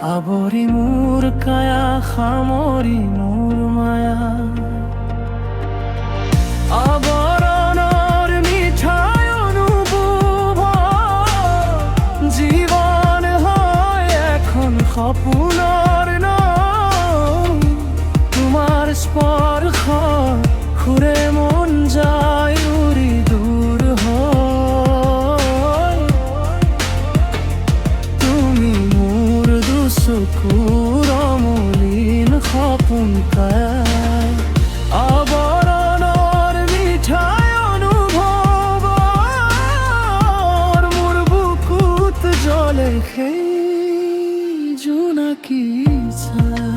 আবৰি মোৰ কায়া সামৰি মোৰ মায়া আবৰণৰ মিঠাই অনুভৱ জীৱন হয় এখন সপোনৰ নাম তোমাৰ স্পৰ্শ ঘূৰে মন যায় উৰি দূৰ হয় তুমি মোৰ দুচকুৰ অমলিন সপোন কায়া আবৰণৰ মিঠাই অনুভৱ মোৰ বুকুত জ্বলে সেই জোনাকী ছায়া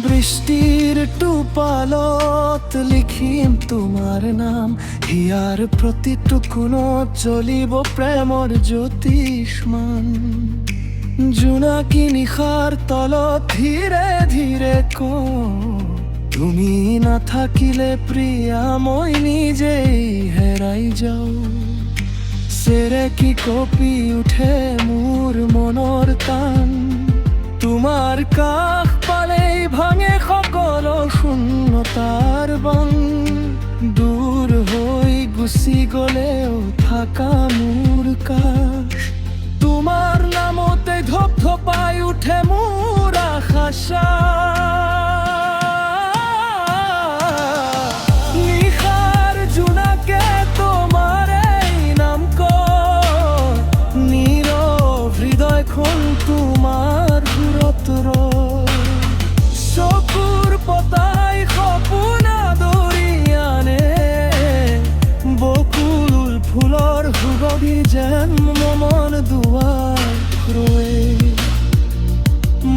বৃষ্টিৰ টোপালত লিখিম তোমাৰ নাম হিয়াৰ প্ৰতিটো কোণত জ্বলিব প্ৰেমৰ জ্যোতিষ্মান জোনাকী নিশাৰ তলত ধীৰে ধীৰে কওঁ তুমি নাথাকিলে প্ৰিয়া মই নিজেই হেৰাই যাওঁ চেৰেকি কঁপি উঠে মোৰ মনৰ টান তোমাৰ কাষ পালেই ভাঙে সকলো শূন্যতাৰ বান দূৰ হৈ গুচি গলেও থাকা মোৰ কাষ তোমাৰ নামতে ধপ ধপাই উঠে মোৰ আশা নিশাৰ জোনাকে তোমাৰ এই নাম কয় নীৰৱ হৃদয়খন তোমাৰ চকুৰ পতাই সপোন আদৰি আনে বকুল ফুলৰ সুগন্ধি যেন মন দুৱাৰ ৰৈ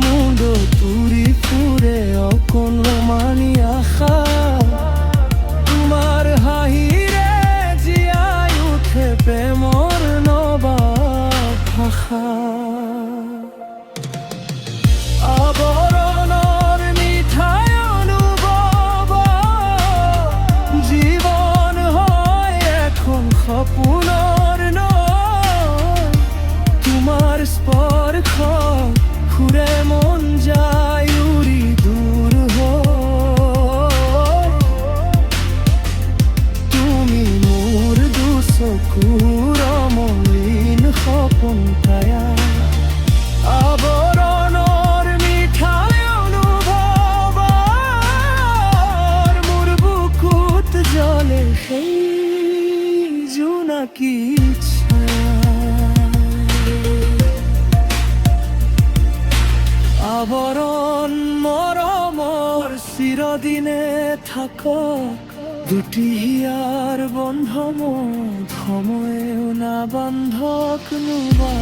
মুণ্ডত উৰি ফুৰে অকণমানি আশা তোমাৰ হাঁহিৰে জীয়াই উঠে প্ৰেমৰ নবা ভাষা আবৰণৰ মিঠাই অনুভৱ জীৱন হয় এখন সপোনৰ নৈ তোমাৰ স্পৰ্শ ঘূৰে মন যায় উৰি দূৰ হৈ তুমি মোৰ দুচকুৰ অমলিন সপোন কায়া আবৰণৰ মিঠাই অনুভৱ মোৰ বুকুত জ্বলে সেই জোনাকী ছায়া আবৰণ মৰমৰ চিৰদিনে থাকক দুটি হিয়াৰ বন্ধ মত সময়েও না বান্ধক নোবা